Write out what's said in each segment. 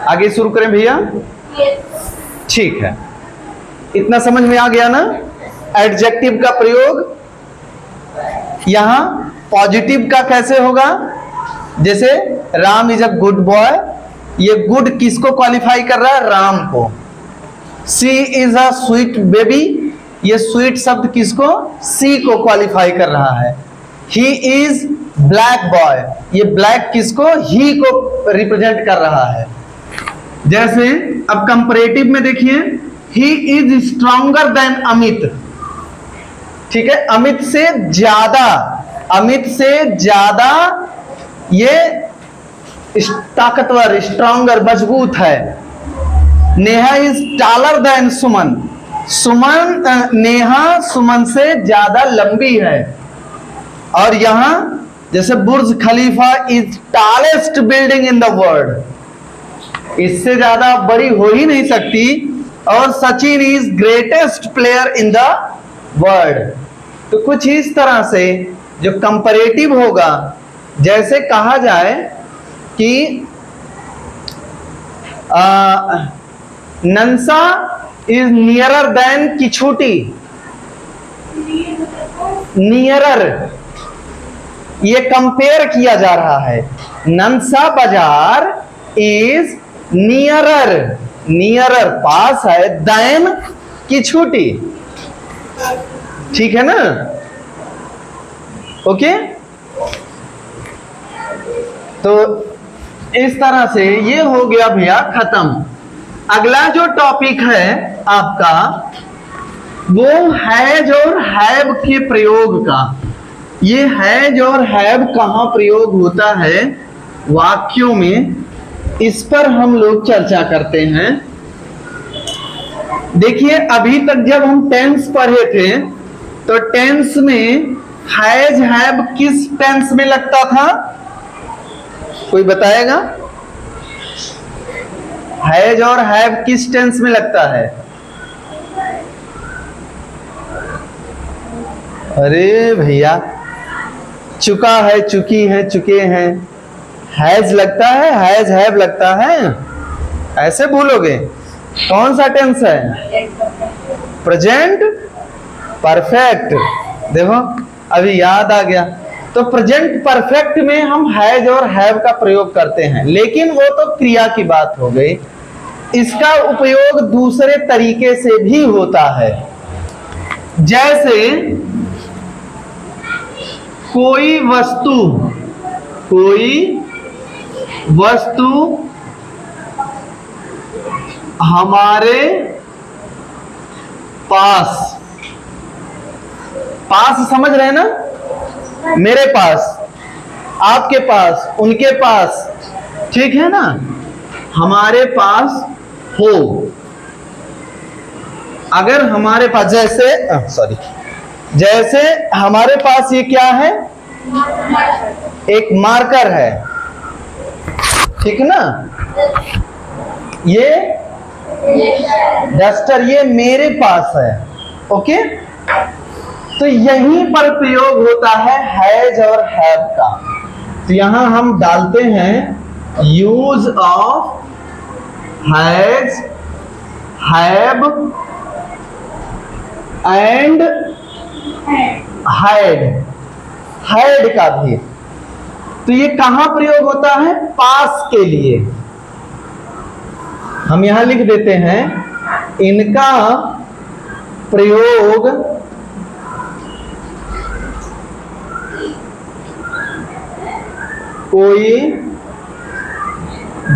आगे शुरू करें भैया? ठीक है, इतना समझ में आ गया ना? एडजेक्टिव का प्रयोग यहां पॉजिटिव का कैसे होगा? जैसे Ram is a good boy, ये गुड किसको क्वालिफाई कर रहा है? राम को। सी इज अ स्वीट बेबी, ये स्वीट शब्द किसको? सी को क्वालिफाई कर रहा है। ही इज ब्लैक बॉय, ये ब्लैक किसको? ही को रिप्रेजेंट कर रहा है। जैसे अब कंपैरेटिव में देखिए, he is stronger than Amit, ठीक है, अमित से ज्यादा, अमित से ज्यादा ये ताकतवर, स्ट्रॉन्गर, मजबूत है। Neha is taller than Suman, Suman Neha Suman से ज्यादा लंबी है। और यहां जैसे Burj Khalifa is tallest building in the world, इससे ज्यादा बड़ी हो ही नहीं सकती। और Sachin is greatest player in the world. तो कुछ इस तरह से जो कंपैरेटिव होगा, जैसे कहा जाए कि नंसा इज नियरर देन किछुटी, नियरर, ये कंपेयर किया जा रहा है। नंसा बाजार इज नियरर, नियरर पास है, देन किछुटी, ठीक है ना? ओके, तो इस तरह से ये हो गया भैया खत्म। अगला जो टॉपिक है आपका वो हैज और हैव के प्रयोग का। ये हैज और हैव कहां प्रयोग होता है वाक्यों में, इस पर हम लोग चर्चा करते हैं। देखिए अभी तक जब हम टेंस पढ़े थे तो टेंस में हैज हैव किस टेंस में लगता था? कोई बताएगा? हैज और हैव किस टेंस में लगता है? अरे भैया, चुका है, चुकी है, चुके हैं, हैज लगता है, हैज हैव लगता है, ऐसे भूलोगे? कौन सा टेंस है? Present perfect. देखो अभी याद आ गया। तो प्रेजेंट परफेक्ट में हम हैज और हैव का प्रयोग करते हैं, लेकिन वो तो क्रिया की बात हो गई। इसका उपयोग दूसरे तरीके से भी होता है। जैसे कोई वस्तु, कोई वस्तु हमारे पास, पास समझ रहे हैं ना? मेरे पास, आपके पास, उनके पास, ठीक है ना? हमारे पास हो, अगर हमारे पास, जैसे सॉरी, जैसे हमारे पास ये क्या है? एक मार्कर है, ठीक है ना? ये डस्टर, ये मेरे पास है। ओके, तो यहीं पर प्रयोग होता है हैज और हैव का। तो यहां हम डालते हैं use of has, have and had, had का भी। तो ये कहां प्रयोग होता है? पास के लिए। हम यहां लिख देते हैं इनका प्रयोग कोई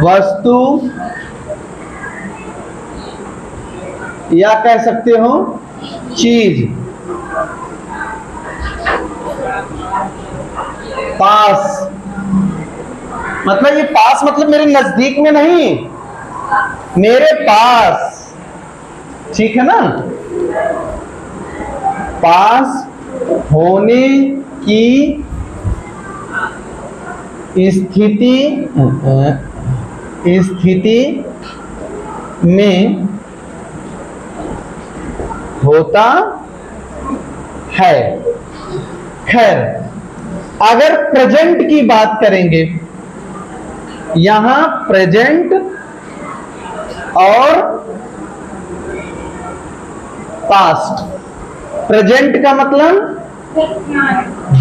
वस्तु या कह सकते हो चीज पास, मतलब ये पास मतलब मेरे नजदीक में नहीं, मेरे पास, ठीक है ना? पास होने की स्थिति में होता है। खैर, अगर प्रेजेंट की बात करेंगे, यहां प्रेजेंट और पास्ट। प्रेजेंट का मतलब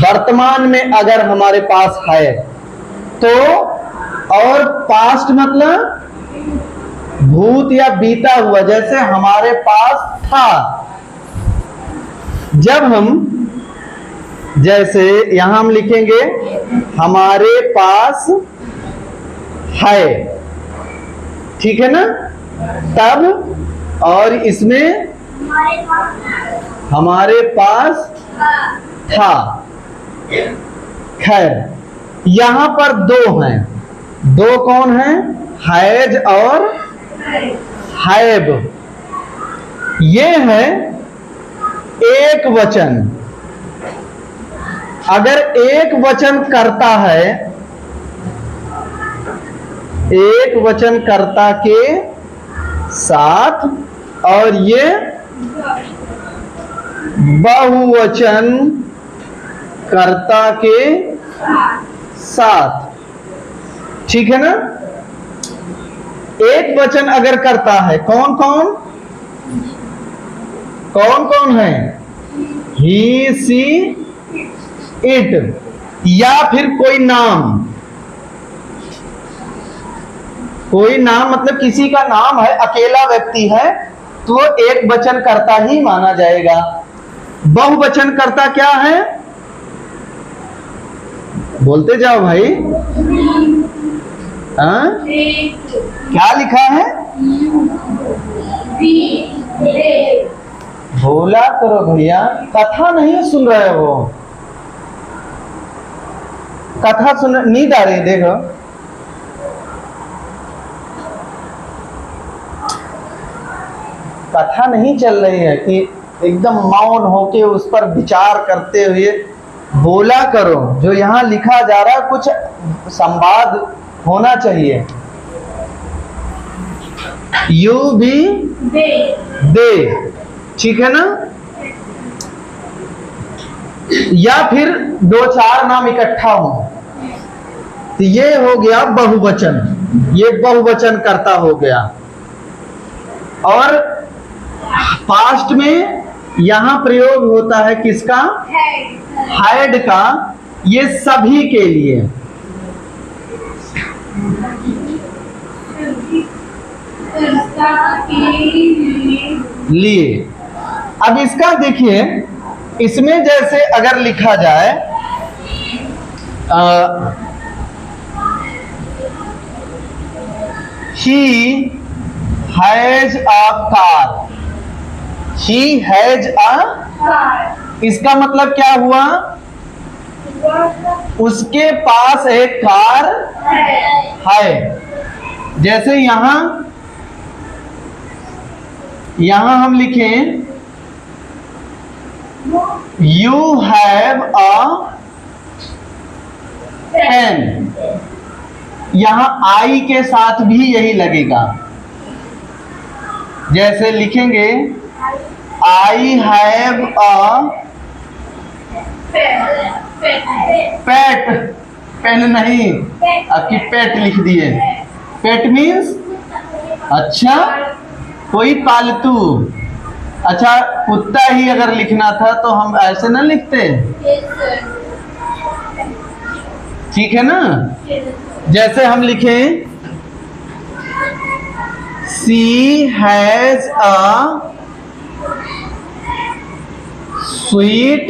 वर्तमान में अगर हमारे पास है तो, और पास्ट मतलब भूत या बीता हुआ, जैसे हमारे पास था। जब हम, जैसे यहां हम लिखेंगे हमारे पास है, ठीक है ना, तब, और इसमें हमारे पास था। खैर, यहां पर दो हैं। दो कौन हैं? हैज और हैव। ये है एक वचन। अगर एक वचन करता है, एक वचन कर्ता के साथ, और ये बहुवचन कर्ता के साथ, ठीक है ना। एक वचन अगर करता है, कौन कौन कौन कौन है? ही, सी, इट, या फिर कोई नाम। कोई नाम मतलब किसी का नाम है, अकेला व्यक्ति है, तो एक वचन करता ही माना जाएगा। बहुवचन कर्ता क्या है? बोलते जाओ भाई। क्या लिखा है? बोला करो भैया, कथा नहीं सुन रहे हो। कथा सुन, नींद आ रही, देखो। कथा नहीं चल रही है कि एकदम मौन होके उस पर विचार करते हुए बोला करो। जो यहाँ लिखा जा रहा है कुछ संवाद होना चाहिए। यू भी दे, ठीक है ना। या फिर दो चार नाम इकट्ठा हो, तो ये हो गया बहुवचन। ये बहुवचन कर्ता हो गया। और पास्ट में यहां प्रयोग होता है किसका? हैड का। ये सभी के लिए। लिए। अब इसका देखिए, इसमें जैसे अगर लिखा जाए he has a car. He has a, इसका मतलब क्या हुआ? उसके पास एक कार है। जैसे यहां हम लिखें यू हैव अ पेन। यहां आई के साथ भी यही लगेगा। जैसे लिखेंगे I have a pet. Pen नहीं, आपकी पेट लिख दिए। पेट मीन्स अच्छा कोई पालतू। अच्छा, कुत्ता ही अगर लिखना था तो हम ऐसे ना लिखते, ठीक है ना। जैसे हम लिखें सी हैज अ स्वीट।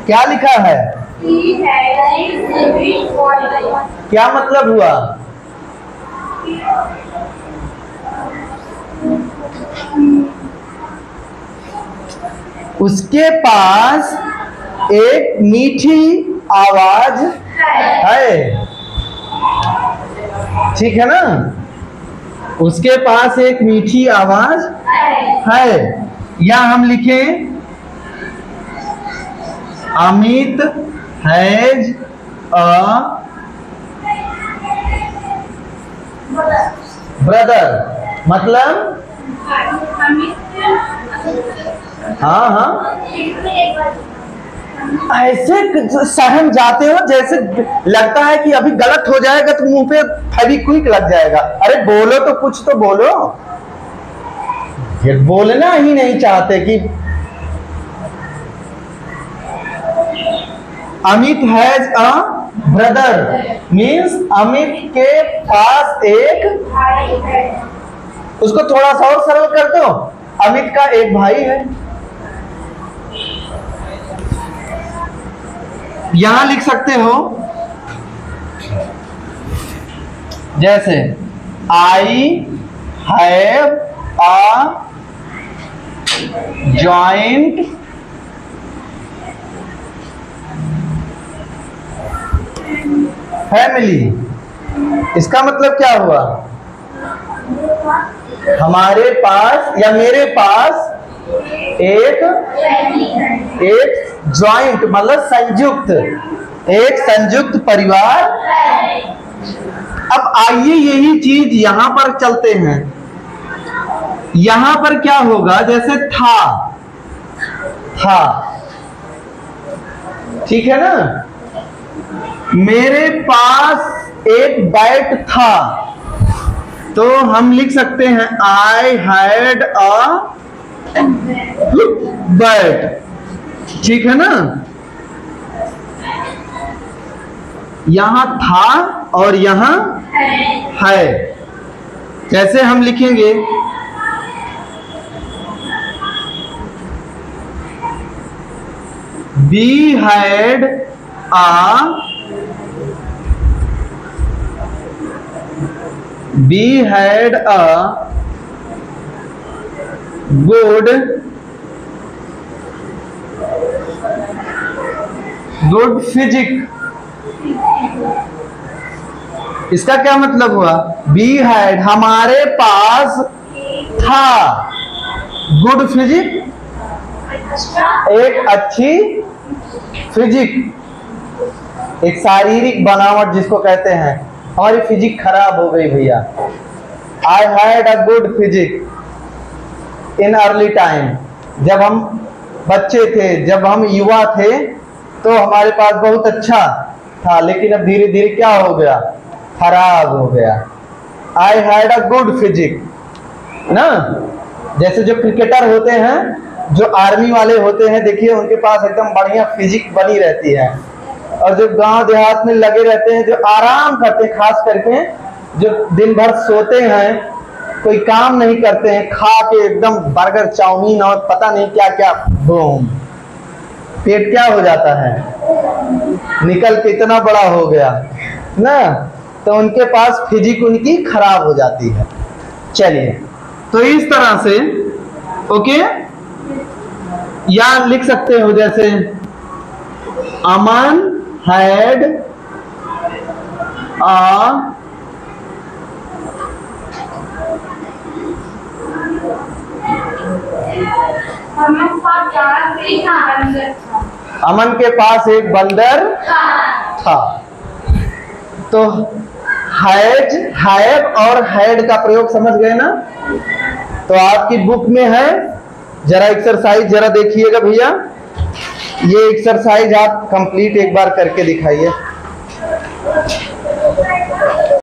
क्या लिखा है? क्या मतलब हुआ? उसके पास एक मीठी आवाज है, ठीक है ना। उसके पास एक मीठी आवाज है। या हम लिखें अमित हैज अ ब्रदर। मतलब हाँ हाँ, ऐसे सहम जाते हो जैसे लगता है कि अभी गलत हो जाएगा तो मुंह पे फेविक्विक लग जाएगा। अरे बोलो तो, कुछ तो बोलो। ये बोलना ही नहीं चाहते कि Amit has a brother, means Amit के पास एक, उसको थोड़ा सा और सरल कर दो, अमित का एक भाई है। यहां लिख सकते हो जैसे I have a joint family. इसका मतलब क्या हुआ? हमारे पास या मेरे पास एक जॉइंट मतलब संयुक्त, एक संयुक्त परिवार। अब आइए यही चीज यहां पर चलते हैं। यहां पर क्या होगा? जैसे था, ठीक है ना? मेरे पास एक बैट था, तो हम लिख सकते हैं आई हैड अ बैट, ठीक है ना? यहां था और यहां है। कैसे हम लिखेंगे? We had a good physics। इसका क्या मतलब हुआ? We had हमारे पास था गुड फिजिक्स, एक अच्छी फिजिक्स, एक शारीरिक बनावट जिसको कहते हैं। हमारी फिजिक्स खराब हो गई भैया। I had a good physics in early time. जब हम बच्चे थे, जब हम युवा थे, तो हमारे पास बहुत अच्छा था, लेकिन अब धीरे धीरे क्या हो गया? खराब हो गया। I had a good physics ना। जैसे जो क्रिकेटर होते हैं, जो आर्मी वाले होते हैं, देखिए उनके पास एकदम बढ़िया फिजिक्स बनी रहती है। और जो गांव देहात में लगे रहते हैं, जो आराम करते हैं, खास करके जो दिन भर सोते हैं, कोई काम नहीं करते हैं, खा के एकदम बर्गर चाउमीन और पता नहीं क्या क्या, बूम, पेट क्या हो जाता है, निकल के इतना बड़ा हो गया ना, तो उनके पास फिजिक्स उनकी खराब हो जाती है। चलिए, तो इस तरह से ओके, या लिख सकते हो जैसे अमन हैड अमन के पास एक बंदर था। तो हैज, हैव और हैड का प्रयोग समझ गए ना? तो आपकी बुक में है, जरा एक्सरसाइज जरा देखिएगा भैया। ये एक्सरसाइज आप कंप्लीट एक बार करके दिखाइए।